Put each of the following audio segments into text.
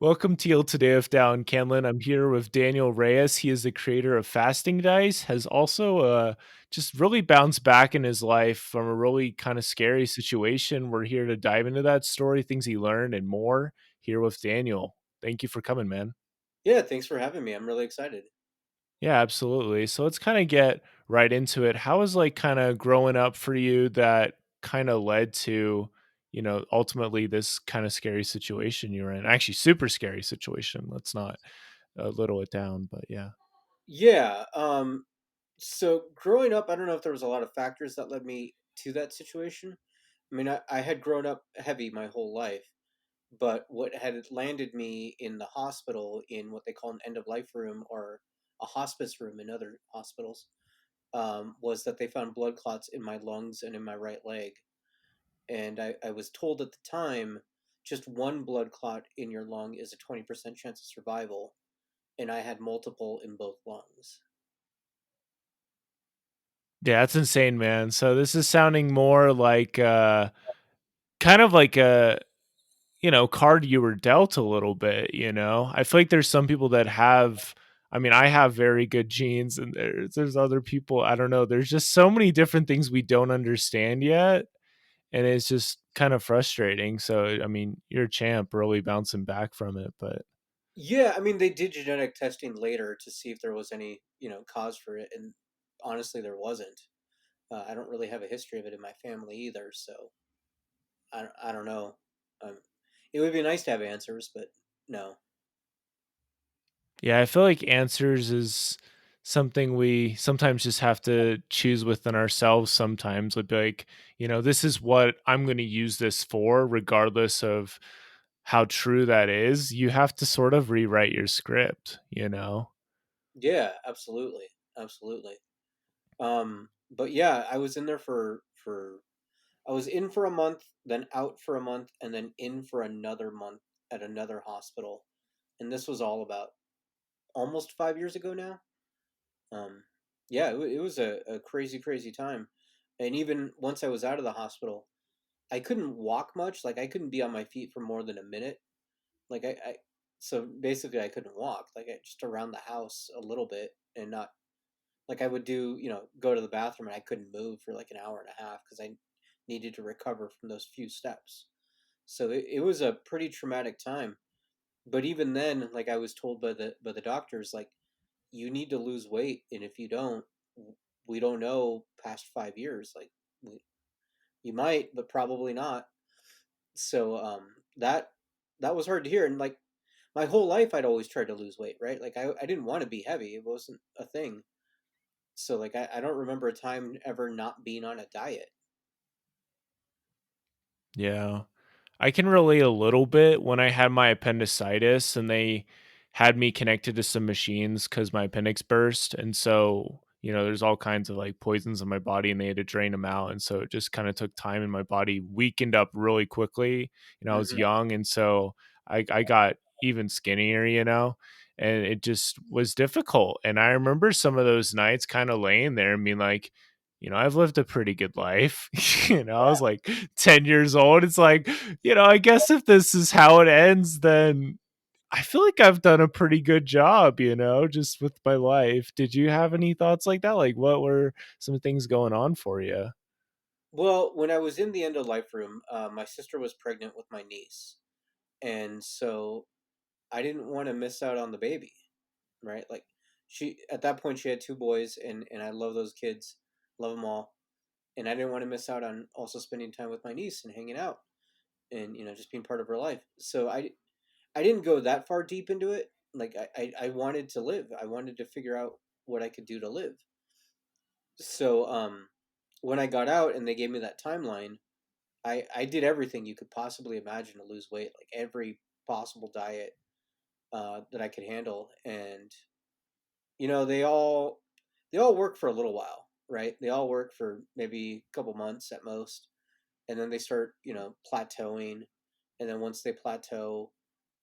Welcome to Yield Today of Down, Candland. I'm here with Daniel Reyes. He is the creator of Fasting Dice, has also just really bounced back in his life from a really kind of scary situation. We're here to dive into that story, things he learned, and more here with Daniel. Thank you for coming, man. Yeah, thanks for having me. I'm really excited. Yeah, absolutely. So let's kind of get right into it. How was like kind of growing up for you that kind of led to, ultimately this kind of scary situation you were in? Actually, super scary situation. Let's not little it down, but yeah. Yeah, so growing up, I don't know if there was a lot of factors that led me to that situation. I mean, I had grown up heavy my whole life, but what had landed me in the hospital in what they call an end of life room or a hospice room in other hospitals was that they found blood clots in my lungs and in my right leg. And I was told at the time just one blood clot in your lung is a 20% chance of survival. And I had multiple in both lungs. Yeah, that's insane, man. So this is sounding more like kind of like a card you were dealt a little bit, you know? I feel like there's some people that have I have very good genes and there's other people, I don't know. There's just so many different things we don't understand yet, and it's just kind of frustrating. So, you're a champ really bouncing back from it, but Yeah, I mean, they did genetic testing later to see if there was any, cause for it, and honestly, there wasn't. I don't really have a history of it in my family either, so I don't know. Um, it would be nice to have answers, but no. yeah, I feel like answers is something we sometimes just have to choose within ourselves sometimes. Would be like, this is what I'm going to use this for, regardless of how true that is. You have to sort of rewrite your script, you know? Yeah, absolutely, absolutely. But yeah, I was in there for I was in for a month, then out for a month, and then in for another month at another hospital, and this was all about almost 5 years ago now. Um, yeah, it was a crazy, crazy time. And even once I was out of the hospital, I couldn't walk much. Like I couldn't be on my feet for more than a minute. Like so basically I couldn't walk. Like I just around the house a little bit and not like I would do, go to the bathroom and I couldn't move for like an hour and a half because I needed to recover from those few steps. So it was a pretty traumatic time. But even then, like I was told by the doctors, like you need to lose weight, and if you don't, we don't know past 5 years. Like we, you might, but probably not. So that was hard to hear, and like my whole life, I'd always tried to lose weight, right? Like I didn't want to be heavy; it wasn't a thing. So like I don't remember a time ever not being on a diet. Yeah. I can relate a little bit when I had my appendicitis and they had me connected to some machines because my appendix burst. And so, there's all kinds of like poisons in my body and they had to drain them out. And so it just kind of took time and my body weakened up really quickly. I was Hmm. young. And so I got even skinnier, and it just was difficult. And I remember some of those nights kind of laying there and being like, I've lived a pretty good life. I was like 10 years old. It's like, I guess if this is how it ends, then I feel like I've done a pretty good job, just with my life. Did you have any thoughts like that? Like, what were some things going on for you? Well, when I was in the end of life room, my sister was pregnant with my niece, and so I didn't want to miss out on the baby, right? Like she at that point she had two boys, and I love those kids, love them all, and I didn't want to miss out on also spending time with my niece and hanging out and just being part of her life. So I didn't go that far deep into it. Like I wanted to live. I wanted to figure out what I could do to live. So when I got out and they gave me that timeline, I did everything you could possibly imagine to lose weight, like every possible diet that I could handle, and they all work for a little while, right? They all work for maybe a couple months at most, and then they start plateauing, and then once they plateau,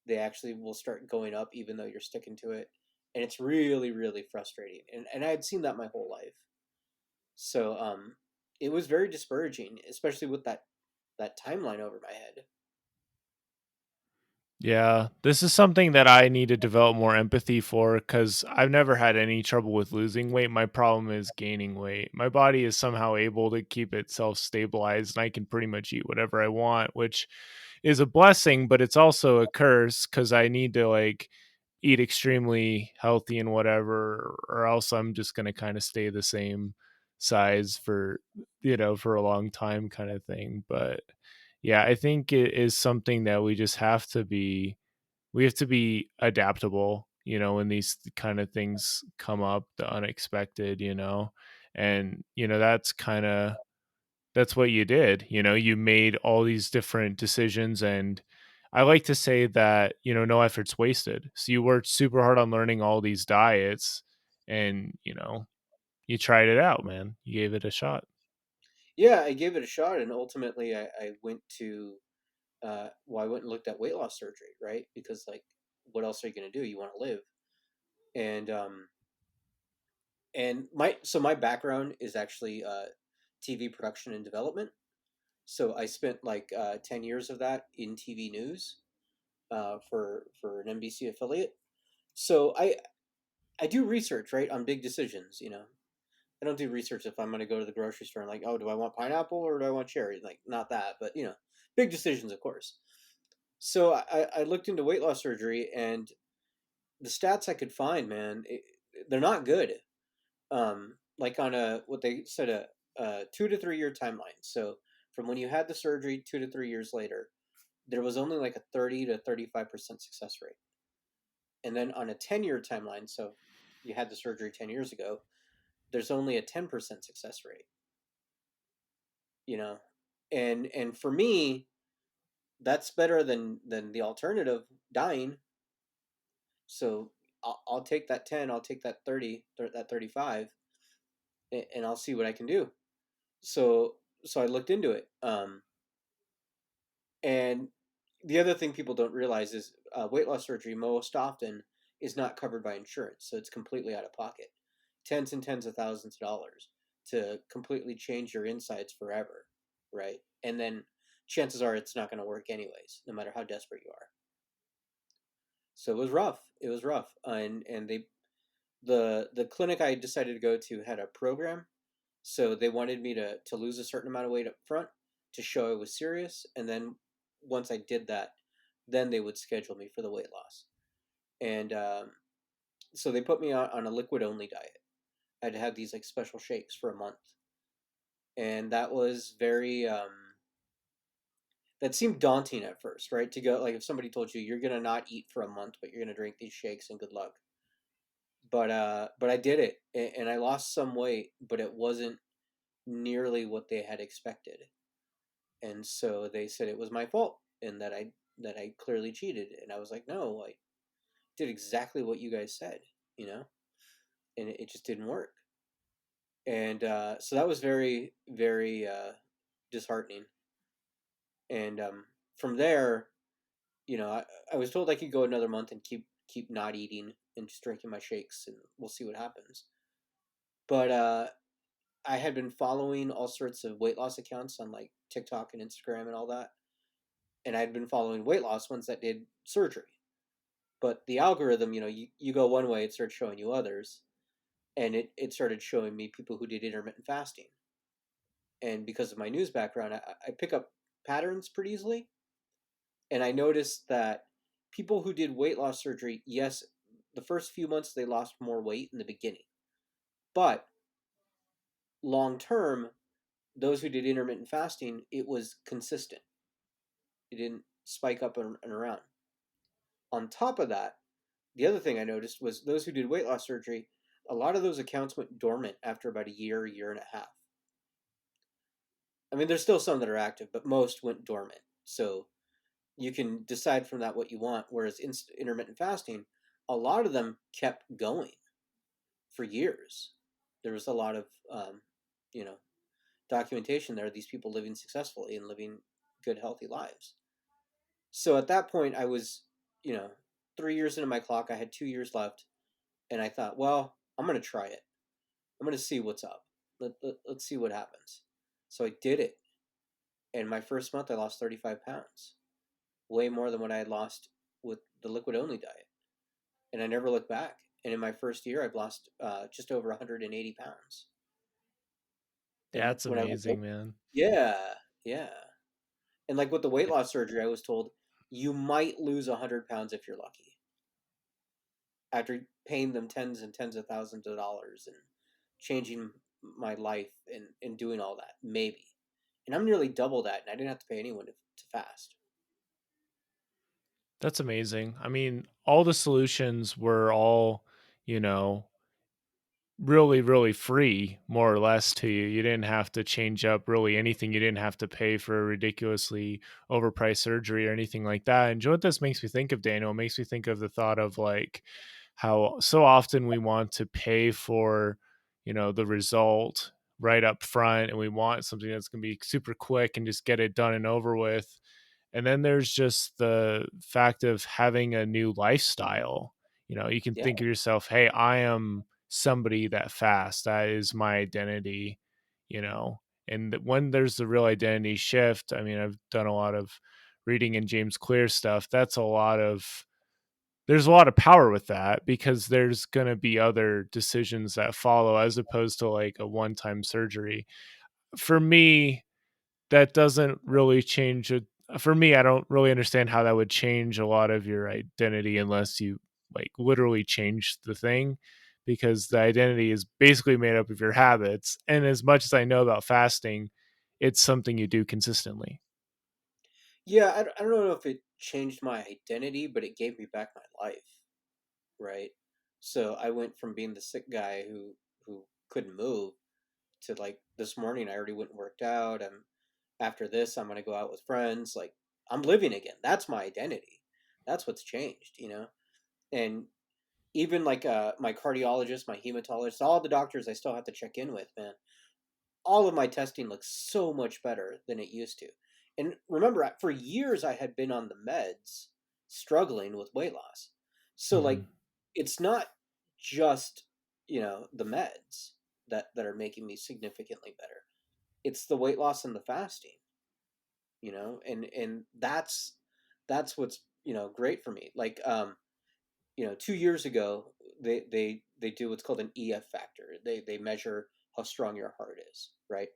they actually will start going up, even though you're sticking to it, and it's really really frustrating. And I had seen that my whole life, so it was very discouraging, especially with that timeline over my head. Yeah, this is something that I need to develop more empathy for because I've never had any trouble with losing weight. My problem is gaining weight. My body is somehow able to keep itself stabilized, and I can pretty much eat whatever I want, which is a blessing, but it's also a curse because I need to like eat extremely healthy and whatever, or else I'm just going to kind of stay the same size for, for a long time kind of thing. But yeah, I think it is something that we have to be adaptable, when these kind of things come up, the unexpected, and that's what you did. You made all these different decisions, and I like to say that, no effort's wasted. So you worked super hard on learning all these diets, and you tried it out, man. You gave it a shot. Yeah, I gave it a shot, and ultimately I went to well, I went and looked at weight loss surgery, right? Because like, what else are you going to do? You want to live, and my background is actually TV production and development. So I spent like 10 years of that in TV news for an NBC affiliate. So I do research, right, on big decisions. I don't do research if I'm going to go to the grocery store and like, oh, do I want pineapple or do I want cherry? Like, not that, but big decisions, of course. So I looked into weight loss surgery, and the stats I could find, man, they're not good. Like on a what they said a 2 to 3 year timeline. So from when you had the surgery 2 to 3 years later, there was only like a 30 to 35% success rate. And then on a 10 year timeline, so you had the surgery 10 years ago, there's only a 10% success rate. You know, and for me, that's better than the alternative, dying. So I'll take that 10, I'll take that 30, that 35, and I'll see what I can do. So so I looked into it. And the other thing people don't realize is weight loss surgery most often is not covered by insurance, so it's completely out of pocket, tens and tens of thousands of dollars to completely change your insides forever, right? And then chances are it's not going to work anyways, no matter how desperate you are. So it was rough. It was rough, and the clinic I decided to go to had a program, so they wanted me to lose a certain amount of weight up front to show I was serious, and then once I did that, then they would schedule me for the weight loss. And so they put me on a liquid only diet. I'd have these like special shakes for a month, and that was very that seemed daunting at first, right? To go like if somebody told you you're gonna not eat for a month, but you're gonna drink these shakes and good luck. But I did it, and I lost some weight, but it wasn't nearly what they had expected. And so they said it was my fault and that I clearly cheated. And I was like, no, I did exactly what you guys said, you know, and it just didn't work. And so that was very very disheartening. And from there, I was told I could go another month and keep not eating and just drinking my shakes, and we'll see what happens. But I had been following all sorts of weight loss accounts on like TikTok and Instagram and all that, and I'd been following weight loss ones that did surgery. But the algorithm, you go one way, it starts showing you others, and it started showing me people who did intermittent fasting. And because of my news background, I pick up patterns pretty easily, and I noticed that people who did weight loss surgery, yes, the first few months they lost more weight in the beginning, but long term, those who did intermittent fasting, it was consistent. It didn't spike up and around. On top of that, the other thing I noticed was those who did weight loss surgery, a lot of those accounts went dormant after about a year and a half. I mean, there's still some that are active, but most went dormant. So you can decide from that what you want. Whereas intermittent fasting, a lot of them kept going for years. There was a lot of, you know, documentation there of these people living successfully and living good, healthy lives. So at that point, I was, you know, 3 years into my clock. I had 2 years left, and I thought, well, I'm going to try it. I'm going to see what's up. Let's see what happens. So I did it, and my first month, I lost 35 pounds, way more than what I had lost the liquid only diet, and I never looked back. And in my first year, I've lost just over 180 pounds. And That's when I went, amazing, man. yeah, yeah, and like with the weight loss surgery, I was told you might lose 100 pounds if you're lucky, after paying them tens and tens of thousands of dollars and changing my life and doing all that, maybe. And I'm nearly double that, and I didn't have to pay anyone to fast. That's amazing. I mean, all the solutions were all, you know, really, really free, more or less, to you. You didn't have to change up really anything. You didn't have to pay for a ridiculously overpriced surgery or anything like that. And you know what this makes me think of, Daniel? It makes me think of the thought of like how so often we want to pay for, the result right up front, and we want something that's going to be super quick and just get it done and over with. And then there's just the fact of having a new lifestyle. You can Yeah, think of yourself, hey, I am somebody that fasts. That is my identity, you know. And when there's the real identity shift, I mean, I've done a lot of reading in James Clear stuff. There's a lot of power with that because there's going to be other decisions that follow as opposed to like a one-time surgery. For me, that doesn't really change it. For me, I don't really understand how that would change a lot of your identity unless you like literally change the thing, because the identity is basically made up of your habits. And as much as I know about fasting, it's something you do consistently. yeah. I don't know if it changed my identity, but it gave me back my life, right? So I went from being the sick guy who couldn't move to like this morning. I already went and worked out. After this, I'm gonna go out with friends. Like I'm living again. That's my identity. That's what's changed. And even like my cardiologist, my hematologist, all the doctors I still have to check in with, man. All of my testing looks so much better than it used to. And remember, for years I had been on the meds, struggling with weight loss. So Hmm. like, it's not just the meds that are making me significantly better. It's the weight loss and the fasting. And that's what's great for me. Like 2 years ago, they do what's called an EF factor. They measure how strong your heart is, right?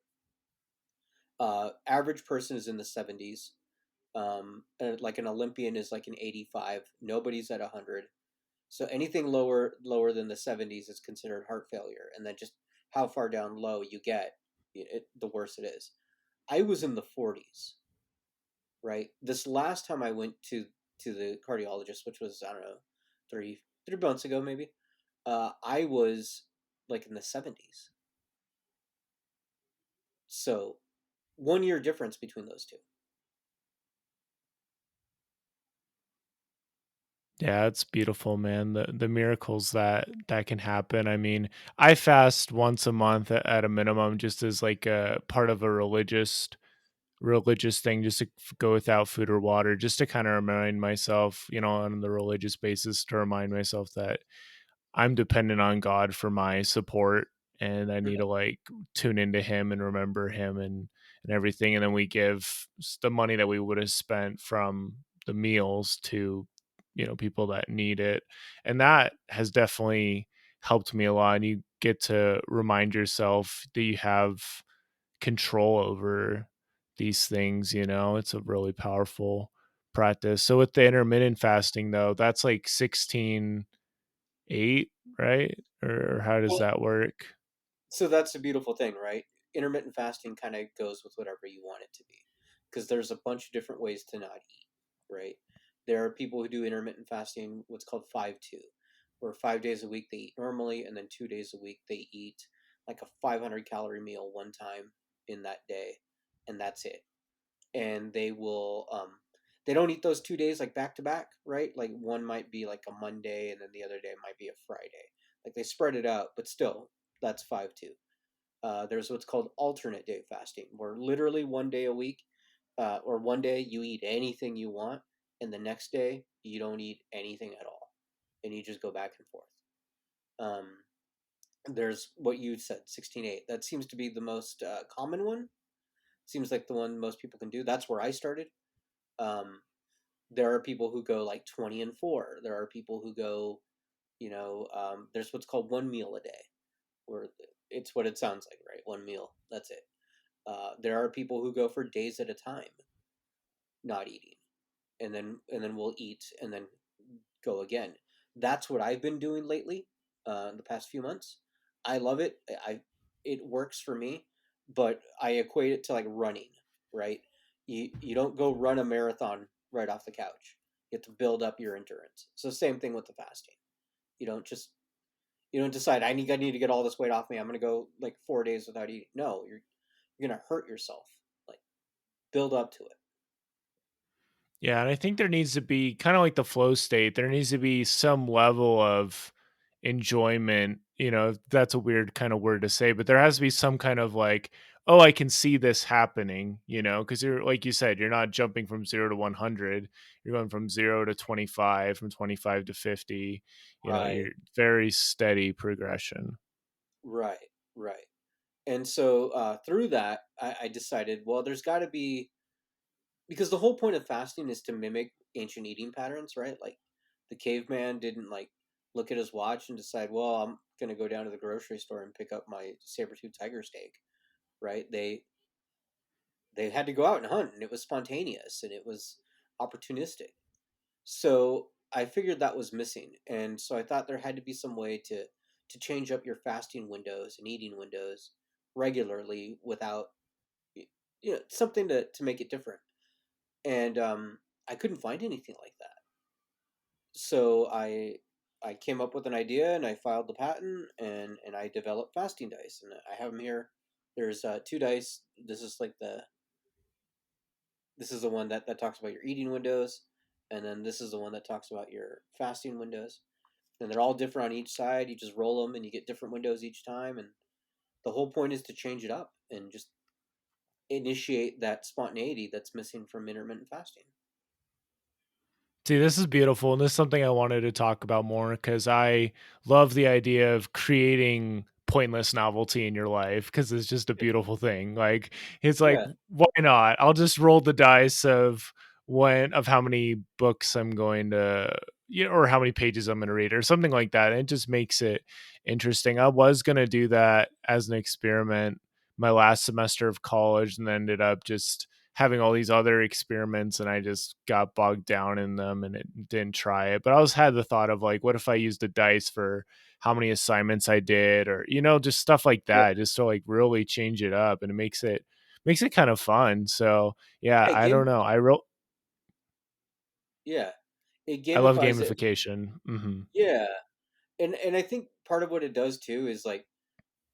Average person is in the 70s. Like an Olympian is like an 85. Nobody's at 100. So anything lower than the 70s is considered heart failure. And then just how far down low you get, the worse it is. I was in the 40s, right? This last time I went to the cardiologist, which was, I don't know, three months ago maybe. I was like in the 70s. So 1 year difference between those two. Yeah, it's beautiful, man. The miracles that can happen. I mean, I fast once a month at a minimum, just as like a part of a religious thing, just to go without food or water, just to kind of remind myself, on the religious basis, to remind myself that I'm dependent on God for my support, and I need to like tune into him and remember him and everything. And then we give the money that we would have spent from the meals to, people that need it. And that has definitely helped me a lot. And you get to remind yourself that you have control over these things, it's a really powerful practice. So with the intermittent fasting though, that's like 16/8, right? Or how does Well, that work? so that's a beautiful thing, right? Intermittent fasting kind of goes with whatever you want it to be, because there's a bunch of different ways to not eat, right? There are people who do intermittent fasting, what's called 5-2, where 5 days a week they eat normally, and then 2 days a week they eat like a 500-calorie meal one time in that day, and that's it. And they don't eat those 2 days like back to back, right? Like one might be like a Monday, and then the other day might be a Friday. Like they spread it out, but still, that's 5-2. There's what's called alternate day fasting, where literally one day a week, or one day you eat anything you want, and the next day you don't eat anything at all, and you just go back and forth. Um, there's what you said, 16/8. That seems to be the most common one. Seems like the one most people can do. That's where I started. Um, There are people who go like 20 and 4. There are people who go, there's what's called one meal a day, where it's what it sounds like, right? One meal, that's it. There are people who go for days at a time, not eating, and then we'll eat and then go again. That's what I've been doing lately, the past few months. I love it. It works for me, but I equate it to like running, right? You don't go run a marathon right off the couch. You have to build up your endurance. So same thing with the fasting. You don't just you don't decide I need to get all this weight off me. I'm gonna go like 4 days without eating. No, you're gonna hurt yourself. Like build up to it. Yeah, and I think there needs to be kind of like the flow state. There needs to be some level of enjoyment. That's a weird kind of word to say, but there has to be some kind of like, oh, I can see this happening, because you're like you said, you're not jumping from 0 to 100. You're going from 0 to 25, from 25 to 50. Right, You're very steady progression. right, right. And so through that, I decided, well, there's got to be, because the whole point of fasting is to mimic ancient eating patterns, right? Like the caveman didn't like look at his watch and decide, well, I'm gonna go down to the grocery store and pick up my saber-tooth tiger steak, right? They had to go out and hunt, and it was spontaneous and it was opportunistic. So I figured that was missing, and so I thought there had to be some way to change up your fasting windows and eating windows regularly without something to make it different. And I couldn't find anything like that. So I came up with an idea and I filed the patent and I developed fasting dice and I have them here. There's two dice. This is the one that talks about your eating windows, and then this is the one that talks about your fasting windows. And they're all different on each side. You just roll them and you get different windows each time. And the whole point is to change it up and just initiate that spontaneity that's missing from intermittent fasting. See, this is beautiful, and this is something I wanted to talk about more because I love the idea of creating pointless novelty in your life because it's just a beautiful thing. Like, it's like, Yeah. why not? I'll just roll the dice of how many books I'm going to, or how many pages I'm going to read, or something like that. And it just makes it interesting. I was going to do that as an experiment my last semester of college, and then ended up just having all these other experiments, and I just got bogged down in them and it didn't try it. But I always had the thought of like, what if I used a dice for how many assignments I did, or just stuff like Yeah. that, just to like really change it up, and it makes it kind of fun. So yeah, It I don't know. yeah. It I love gamifies it. gamification. Yeah. And I think part of what it does too is like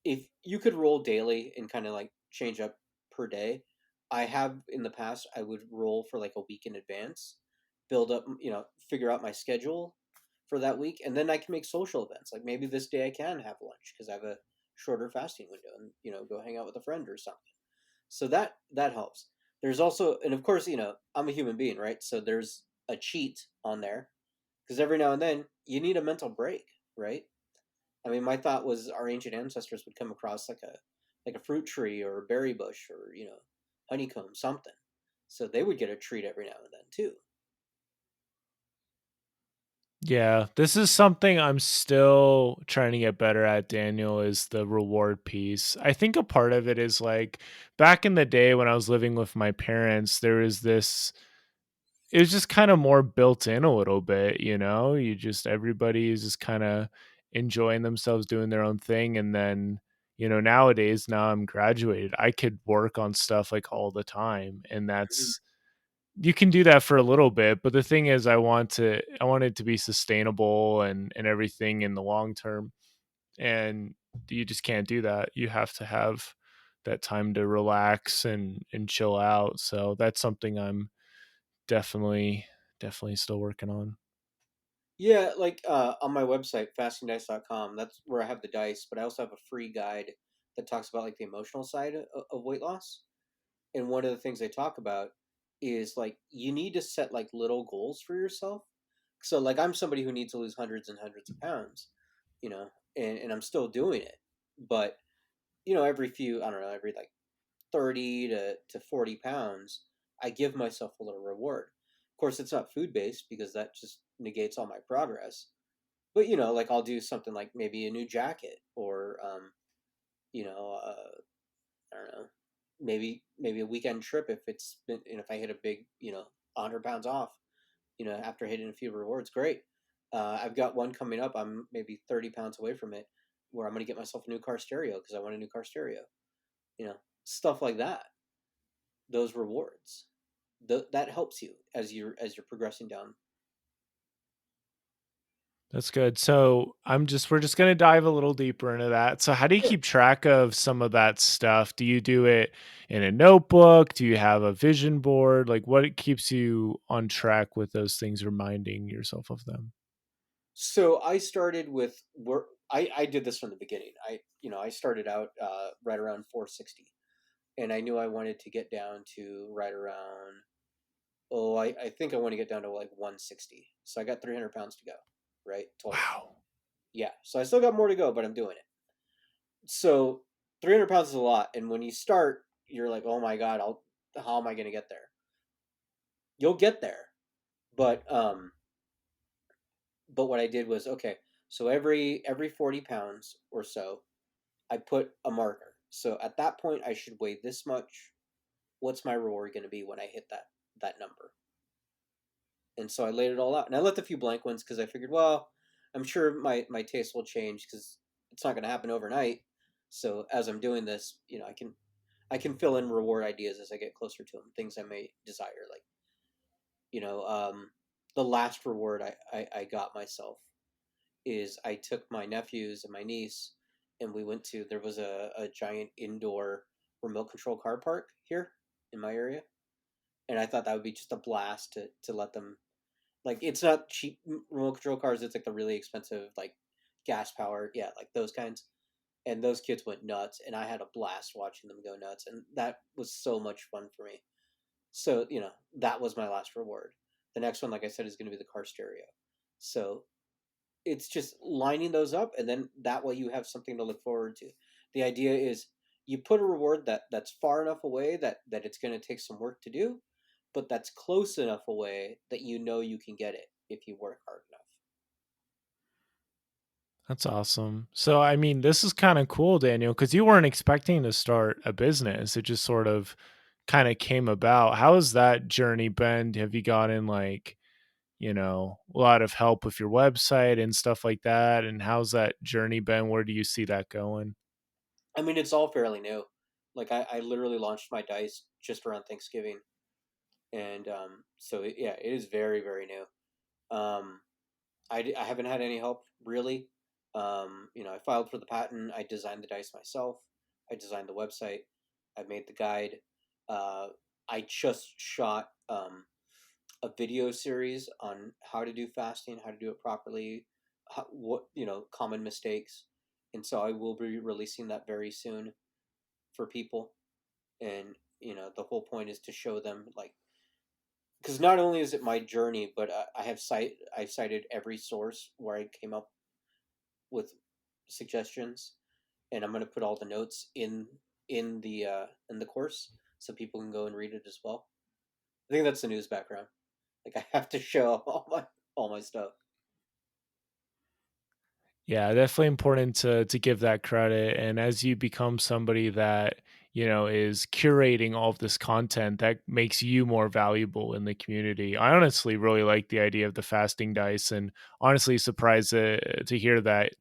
if you could roll daily and kind of like change up per day. I have in the past I would roll for like a week in advance, build up, figure out my schedule for that week, and then I can make social events. Like maybe this day I can have lunch because I have a shorter fasting window and go hang out with a friend or something. So that helps. There's also, and of course, I'm a human being, right? So there's a cheat on there because every now and then you need a mental break, right? I mean, my thought was our ancient ancestors would come across like a fruit tree or a berry bush or honeycomb something, so they would get a treat every now and then too. Yeah, this is something I'm still trying to get better at, Daniel, is the reward piece. I think a part of it is like back in the day when I was living with my parents, there was this, it was just kind of more built in a little bit, you just, everybody is just kind of enjoying themselves doing their own thing. And then, nowadays, now I'm graduated, I could work on stuff like all the time. And Mhm. you can do that for a little bit, but the thing is I want it to be sustainable and everything in the long term. And you just can't do that. You have to have that time to relax and chill out. So that's something I'm definitely still working on. Yeah, like on my website fastingdice.com, that's where I have the dice, but I also have a free guide that talks about like the emotional side of weight loss. And one of the things they talk about is like you need to set like little goals for yourself. So like I'm somebody who needs to lose hundreds and hundreds of pounds, you know, and I'm still doing it. But every few, I don't know, every like 30 to 40 pounds, I give myself a little reward. Of course, it's not food based because that just negates all my progress. But like I'll do something like maybe a new jacket, or you know, I don't know, maybe a weekend trip if it's been, if I hit a big, 100 pounds off, after hitting a few rewards, great. I've got one coming up. I'm maybe 30 pounds away from it, where I'm going to get myself a new car stereo because I want a new car stereo. Stuff like that. Those rewards, that helps you as you're progressing down. That's good. So we're just going to dive a little deeper into that. So how do you Sure. keep track of some of that stuff? Do you do it in a notebook? Do you have a vision board? Like what keeps you on track with those things, reminding yourself of them? So I started with work. I did this from the beginning. I started out right around 460, and I knew I wanted to get down to right around. Oh, I think I want to get down to like 160. So I got 300 pounds to go, right? Total. Wow. Yeah. So I still got more to go, but I'm doing it. So 300 pounds is a lot. And when you start, you're like, oh my God, how am I going to get there? You'll get there. But, um, but what I did was, okay, so every 40 pounds or so, I put a marker. So at that point, I should weigh this much. What's my reward going to be when I hit that number? And so I laid it all out, and I left a few blank ones because I figured, well, I'm sure my taste will change because it's not going to happen overnight. So as I'm doing this, I can fill in reward ideas as I get closer to them, things I may desire, like you know, um, the last reward I got myself is I took my nephews and my niece, and we went to, there was a giant indoor remote control car park here in my area, and I thought that would be just a blast to let them, like, it's not cheap remote control cars, it's like the really expensive, like gas powered, yeah, like those kinds. And those kids went nuts, and I had a blast watching them go nuts, and that was so much fun for me. So that was my last reward. The next one, like I said, is going to be the car stereo. So it's just lining those up, and then that way you have something to look forward to. The idea is you put a reward that's far enough away that it's going to take some work to do, but that's close enough away that you can get it if you work hard enough. That's awesome. So, I mean, this is kind of cool, Daniel, because you weren't expecting to start a business. It just sort of kind of came about. How has that journey been? Have you gotten like, a lot of help with your website and stuff like that? And how's that journey been? Where do you see that going? I mean, it's all fairly new. Like I literally launched my dice just around Thanksgiving, and so yeah, it is very very new. Um, I haven't had any help really. I filed for the patent. I designed the dice myself. I designed the website. I made the guide. Uh, I just shot a video series on how to do fasting, how to do it properly, what common mistakes, and so I will be releasing that very soon for people. And the whole point is to show them, like, because not only is it my journey, but I've cited every source where I came up with suggestions, and I'm going to put all the notes in the course so people can go and read it as well. I think that's the news background. Like I have to show all my stuff. Yeah, definitely important to give that credit. And as you become somebody that, is curating all of this content, that makes you more valuable in the community. I honestly really like the idea of the fasting dice, and honestly surprised to hear that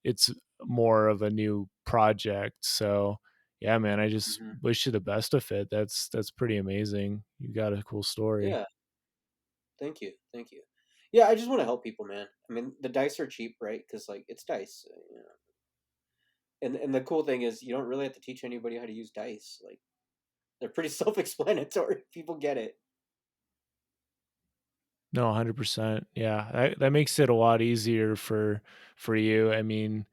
it's more of a new project. So yeah, man, I just Hmm. wish you the best of it. That's pretty amazing. You got a cool story. Yeah, thank you, thank you. Yeah, I just want to help people, man. I mean, the dice are cheap, right? Because like it's dice, and the cool thing is you don't really have to teach anybody how to use dice. Like they're pretty self-explanatory. People get it. No, 100%. Yeah, that makes it a lot easier for you. I mean,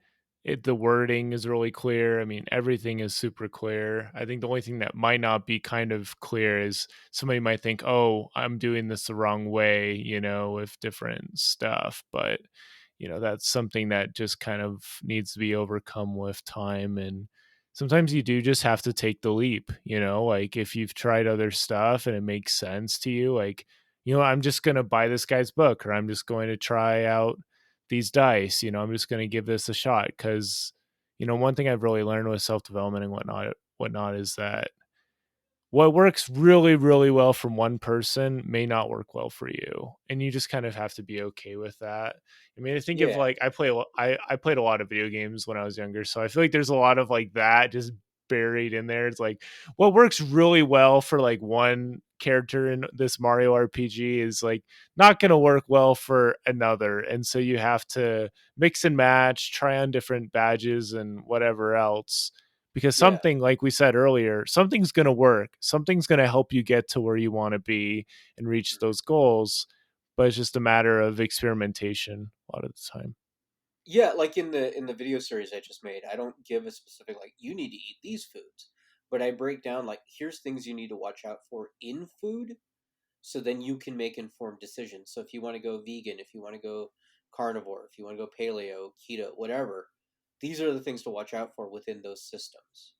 the wording is really clear. I mean, everything is super clear. I think the only thing that might not be kind of clear is somebody might think, "Oh, I'm doing this the wrong way," with different stuff. But, that's something that just kind of needs to be overcome with time. And sometimes you do just have to take the leap, like if you've tried other stuff and it makes sense to you, like I'm just going to buy this guy's book, or I'm just going to try out these dice. I'm just going to give this a shot because, one thing I've really learned with self development and whatnot is that what works really, really well from one person may not work well for you, and you just kind of have to be okay with that. I mean, I think of Yeah, like I played a lot of video games when I was younger, so I feel like there's a lot of like that just buried in there. It's like what works really well for like one character in this Mario RPG is like not going to work well for another, and so you have to mix and match, try on different badges and whatever else, because yeah, something, like we said earlier, something's going to work, something's going to help you get to where you want to be and reach mhm. those goals, but it's just a matter of experimentation a lot of the time. Yeah. Like in the video series I just made, I don't give a specific like you need to eat these foods, but I break down like here's things you need to watch out for in food, so then you can make informed decisions. So if you want to go vegan, if you want to go carnivore, if you want to go paleo, keto, whatever, these are the things to watch out for within those systems,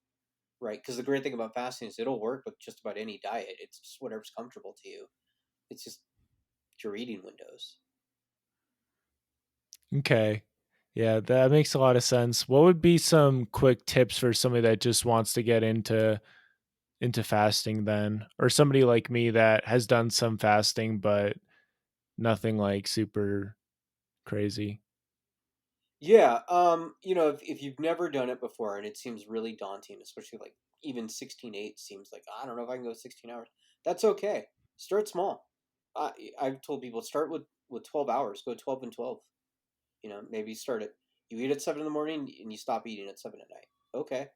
right? Because the great thing about fasting is it'll work with just about any diet. It's just whatever's comfortable to you. It's just your eating windows. Okay. Yeah, that makes a lot of sense. What would be some quick tips for somebody that just wants to get into fasting then, or somebody like me that has done some fasting but nothing like super crazy? Yeah, if you've never done it before and it seems really daunting, especially like even 16/8 seems like I don't know if I can go 16 hours. That's okay. Start small. I've told people start with 12 hours, go 12 and 12. Maybe start it. You eat at 7 in the morning and you stop eating at 7 at night. Okay.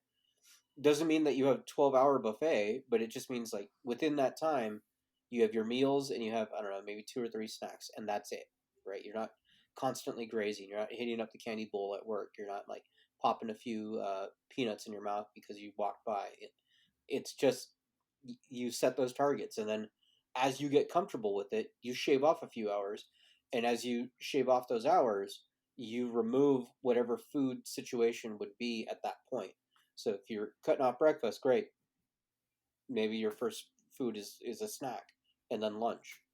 Doesn't mean that you have 12-hour buffet, but it just means like within that time you have your meals and you have, I don't know, maybe two or three snacks and that's it. Right? You're not constantly grazing. You're not hitting up the candy bowl at work. You're not like popping a few peanuts in your mouth because you walked by. It's just you set those targets, and then as you get comfortable with it, you shave off a few hours, and as you shave off those hours, you remove whatever food situation would be at that point. So if you're cutting off breakfast, great. Maybe your first food is a snack, and then lunch,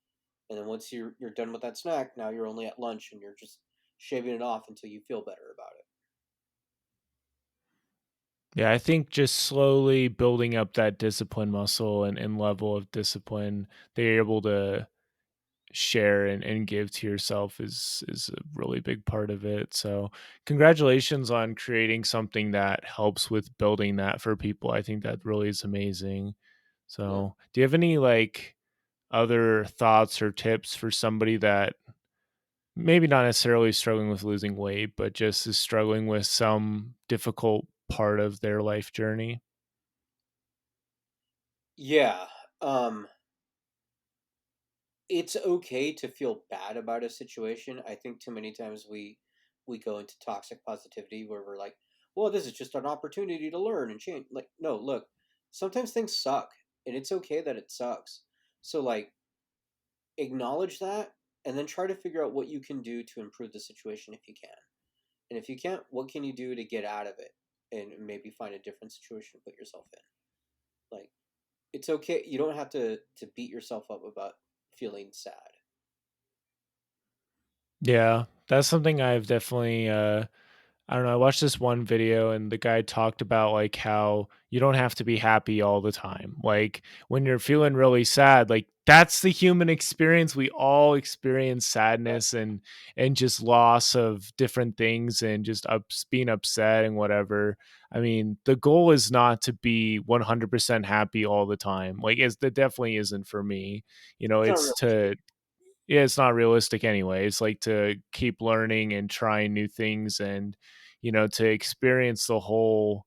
and then once you're done with that snack, now you're only at lunch, and you're just shaving it off until you feel better about it. Yeah, I think just slowly building up that discipline muscle and level of discipline that you're able to share and give to yourself is a really big part of it. So congratulations on creating something that helps with building that for people. I think that really is amazing. Yeah. So do you have any like other thoughts or tips for somebody that maybe not necessarily struggling with losing weight, but just is struggling with some difficult part of their life journey? Yeah. Um, it's okay to feel bad about a situation. I think too many times we go into toxic positivity where we're like, "Well, this is just an opportunity to learn and change." Like, no, look, sometimes things suck, and it's okay that it sucks. So like, acknowledge that, and then try to figure out what you can do to improve the situation if you can. And if you can't, what can you do to get out of it and maybe find a different situation to put yourself in? Like, it's okay. You don't have to beat yourself up about feeling sad. Yeah, that's something I've definitely I don't know, I watched this one video and the guy talked about like how you don't have to be happy all the time. Like when you're feeling really sad, like that's the human experience. We all experience Right. sadness and just loss of different things and just being upset and whatever. I mean, the goal is not to be 100% happy all the time. Like that definitely isn't for me. It's not It's realistic. to yeah, it's not realistic anyway. It's like to keep learning and trying new things and, to experience the whole,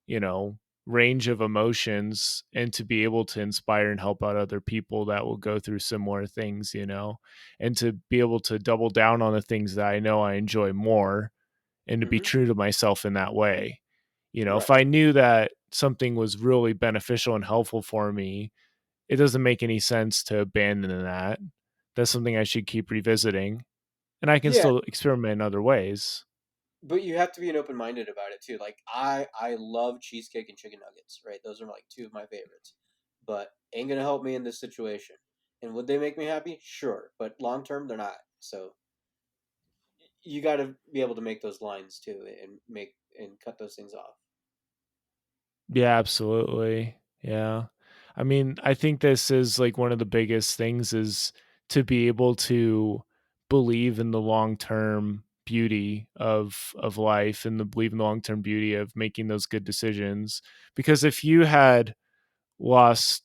you know, range of emotions and to be able to inspire and help out other people that will go through similar things, and to be able to double down on the things that I know I enjoy more and to be Hmm. true to myself in that way. If Right. I knew that something was really beneficial and helpful for me, it doesn't make any sense to abandon that. That's something I should keep revisiting, and I can Yeah, still experiment in other ways. but you have to be an open minded about it too. Like I love cheesecake and chicken nuggets. Right, those are like two of my favorites. But ain't gonna help me in this situation. And would they make me happy? Sure, but long term they're not. So you got to be able to make those lines too, and make and cut those things off. Yeah, absolutely. Yeah. I mean, I think this is like one of the biggest things is to be able to believe in the long-term beauty of life and the believe in the long-term beauty of making those good decisions. Because if you had lost,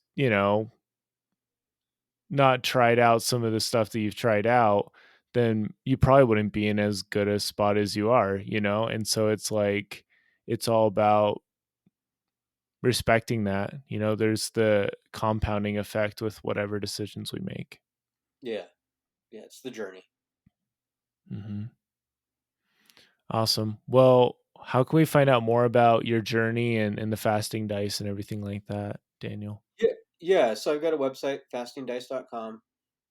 not tried out some of the stuff that you've tried out, then you probably wouldn't be in as good a spot as you are. And so it's like it's all about respecting that. There's the compounding effect with whatever decisions we make. Yeah, yeah, it's the journey. Hmm. Awesome. Well, how can we find out more about your journey and the fasting dice and everything like that, Daniel? Yeah, yeah. So I've got a website, fastingdice.com.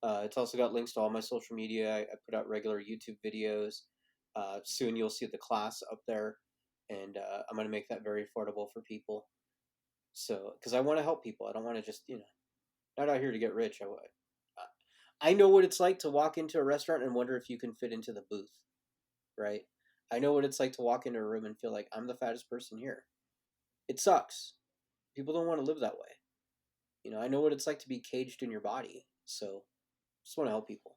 It's also got links to all my social media. I put out regular YouTube videos. Soon you'll see the class up there, and I'm going to make that very affordable for people. So, because I want to help people, I don't want to just not out here to get rich. I know what it's like to walk into a restaurant and wonder if you can fit into the booth, right? I know what it's like to walk into a room and feel like I'm the fattest person here. It sucks. People don't want to live that way. I know what it's like to be caged in your body. So, just want to help people.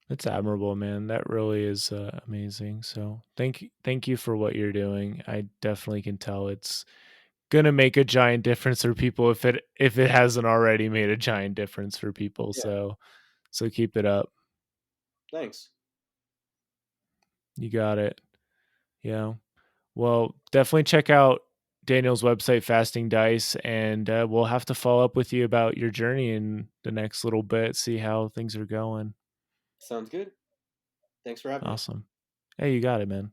It's admirable, man. That really is amazing. So thank you for what you're doing. I definitely can tell it's gonna make a giant difference for people if it hasn't already made a giant difference for people. Yeah. So keep it up. Thanks. You got it. Yeah. Well, definitely check out Daniel's website, Fasting Dice, and we'll have to follow up with you about your journey in the next little bit, see how things are going. Sounds good. Thanks for having me. Awesome. Hey, you got it, man.